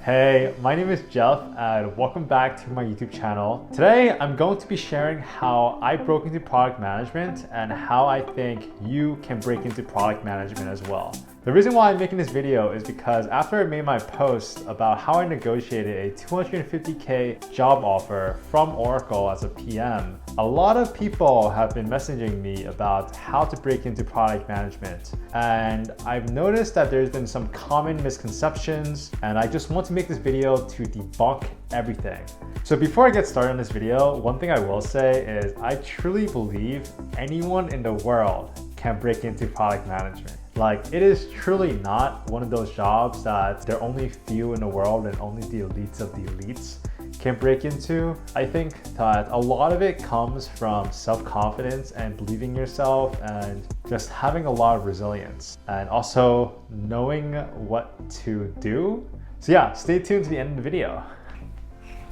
Hey, my name is Jeff and welcome back to my YouTube channel. Today, I'm going to be sharing how I broke into product management and how I think you can break into product management as well. The reason why I'm making this video is because after I made my post about how I negotiated a $250K job offer from Oracle as a PM, a lot of people have been messaging me about how to break into product management. And I've noticed that there's been some common misconceptions, and I just want to make this video to debunk everything. So before I get started on this video, one thing I will say is I truly believe anyone in the world can break into product management. Like, it is truly not one of those jobs that there are only few in the world and only the elites of the elites can break into. I think that a lot of it comes from self-confidence and believing yourself and just having a lot of resilience and also knowing what to do. So yeah, stay tuned to the end of the video.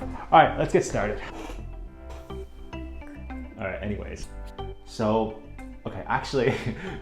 All right, let's get started. All right, anyways. So, okay, actually,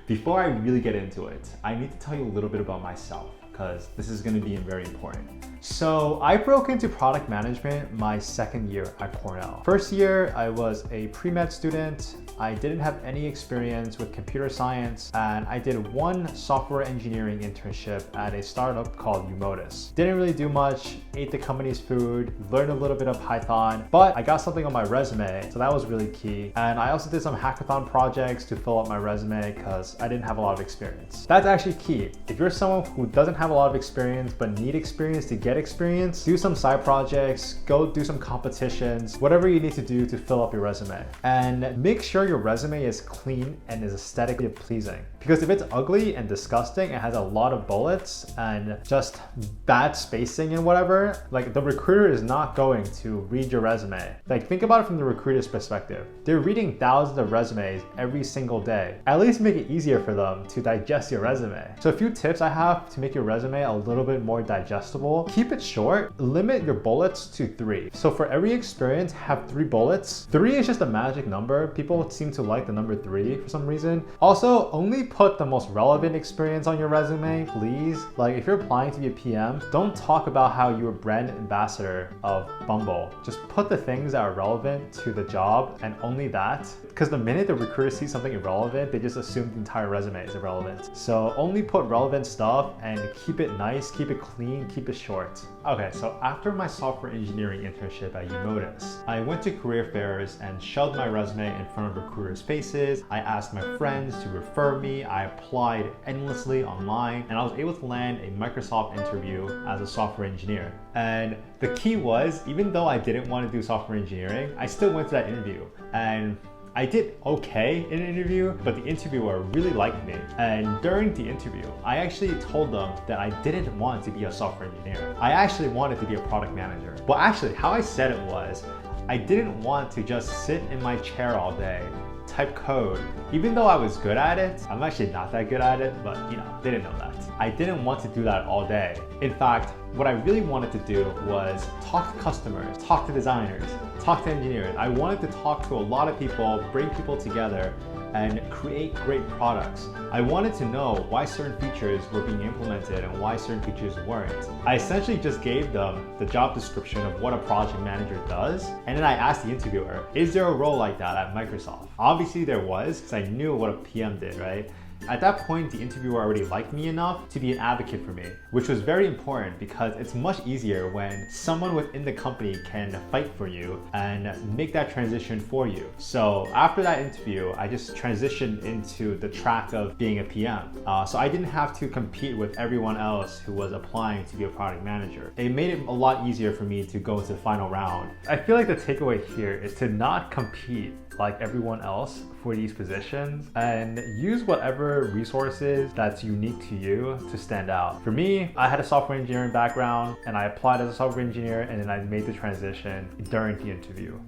before I really get into it, I need to tell you a little bit about myself because this is going to be very important. So I broke into product management my second year at Cornell. First year, I was a pre-med student. I didn't have any experience with computer science, and I did one software engineering internship at a startup called Umodus. Didn't really do much, ate the company's food, learned a little bit of Python, but I got something on my resume, so that was really key. And I also did some hackathon projects to fill up my resume because I didn't have a lot of experience. That's actually key. If you're someone who doesn't have a lot of experience but need experience to get experience, do some side projects, go do some competitions, whatever you need to do to fill up your resume. And make sure your resume is clean and is aesthetically pleasing. Because if it's ugly and disgusting and has a lot of bullets and just bad spacing and whatever, like, the recruiter is not going to read your resume. Like, think about it from the recruiter's perspective. They're reading thousands of resumes every single day. At least make it easier for them to digest your resume. So a few tips I have to make your resume a little bit more digestible. Keep it short, limit your bullets to 3. So for every experience, have 3 bullets. 3 is just a magic number. People seem to like the number 3 for some reason. Also, only put the most relevant experience on your resume, please. Like, if you're applying to be a PM, don't talk about how you were brand ambassador of Bumble. Just put the things that are relevant to the job and only that. Because the minute the recruiter sees something irrelevant, they just assume the entire resume is irrelevant. So only put relevant stuff and keep it nice, keep it clean, keep it short. Okay, so after my software engineering internship at Umodus, I went to career fairs and shoved my resume in front of recruiters' faces. I asked my friends to refer me. I applied endlessly online, and I was able to land a Microsoft interview as a software engineer. And the key was, even though I didn't want to do software engineering, I still went to that interview. And I did okay in an interview, but the interviewer really liked me. And during the interview, I actually told them that I didn't want to be a software engineer. I actually wanted to be a product manager. Well, actually, how I said it was, I didn't want to just sit in my chair all day, type code. Even though I was good at it, I'm actually not that good at it, but you know, they didn't know that. I didn't want to do that all day. In fact, what I really wanted to do was talk to customers, talk to designers, talk to engineers. I wanted to talk to a lot of people, bring people together, and create great products. I wanted to know why certain features were being implemented and why certain features weren't. I essentially just gave them the job description of what a project manager does, and then I asked the interviewer, is there a role like that at Microsoft? Obviously there was, because I knew what a PM did, right? At that point, the interviewer already liked me enough to be an advocate for me, which was very important because it's much easier when someone within the company can fight for you and make that transition for you. So after that interview, I just transitioned into the track of being a PM. So I didn't have to compete with everyone else who was applying to be a product manager. It made it a lot easier for me to go to the final round. I feel like the takeaway here is to not compete like everyone else for these positions and use whatever resources that's unique to you to stand out. For me, I had a software engineering background and I applied as a software engineer, and then I made the transition during the interview,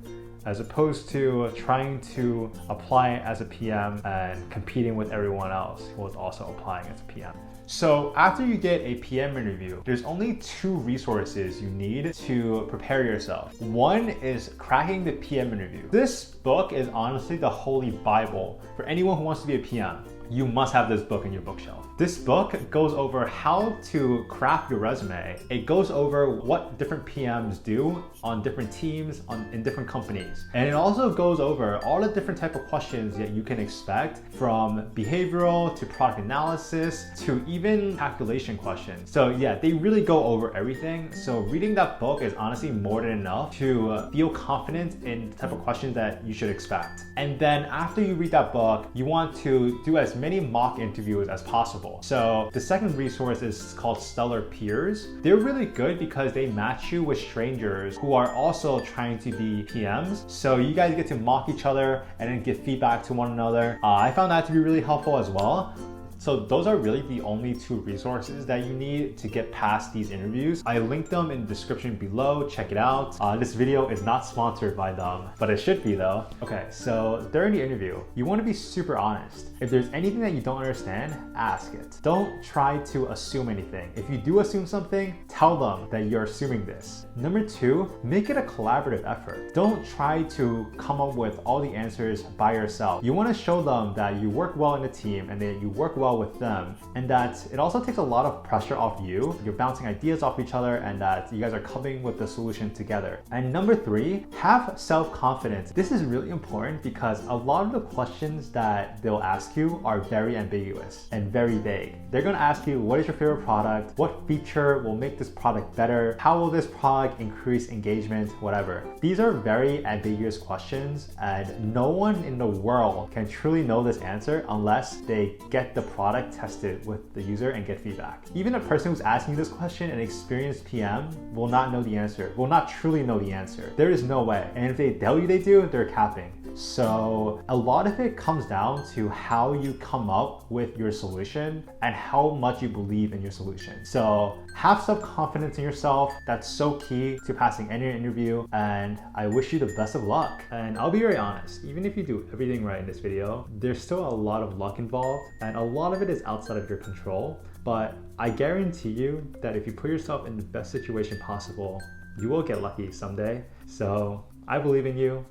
as opposed to trying to apply as a PM and competing with everyone else who was also applying as a PM. So after you get a PM interview, there's only 2 resources you need to prepare yourself. One is cracking the PM interview. This book is honestly the holy Bible for anyone who wants to be a PM. you must have this book in your bookshelf. This book goes over how to craft your resume. It goes over what different PMs do on different teams in different companies. And it also goes over all the different type of questions that you can expect, from behavioral to product analysis to even calculation questions. So yeah, they really go over everything. So reading that book is honestly more than enough to feel confident in the type of questions that you should expect. And then after you read that book, you want to do as many mock interviews as possible. So the second resource is called StellarPeers. They're really good because they match you with strangers who are also trying to be PMs. So you guys get to mock each other and then give feedback to one another. I found that to be really helpful as well. So those are really the only two resources that you need to get past these interviews. I linked them in the description below, check it out. This video is not sponsored by them, but it should be though. Okay, so during the interview, you want to be super honest. If there's anything that you don't understand, ask it. Don't try to assume anything. If you do assume something, tell them that you're assuming this. Number two, make it a collaborative effort. Don't try to come up with all the answers by yourself. You want to show them that you work well in a team and that you work well with them, and that it also takes a lot of pressure off you. You're bouncing ideas off each other and that you guys are coming with the solution together. And number three, have self-confidence. This is really important because a lot of the questions that they'll ask you are very ambiguous and very vague. They're going to ask you, what is your favorite product? What feature will make this product better? How will this product increase engagement? Whatever. These are very ambiguous questions, and no one in the world can truly know this answer unless they get the product tested with the user and get feedback. Even a person who's asking this question, an experienced PM, will not know the answer, will not truly know the answer. There is no way. And if they tell you they do, they're capping. So a lot of it comes down to how you come up with your solution and how much you believe in your solution. So have self-confidence in yourself. That's so key to passing any interview, and I wish you the best of luck. And I'll be very honest, even if you do everything right in this video, there's still a lot of luck involved, and a lot of it is outside of your control. But I guarantee you that if you put yourself in the best situation possible, you will get lucky someday. So I believe in you,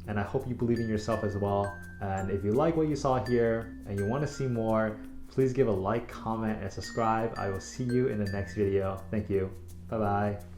and I hope you believe in yourself as well. And if you like what you saw here and you want to see more, please give a like, comment, and subscribe. I will see you in the next video. Thank you. Bye-bye.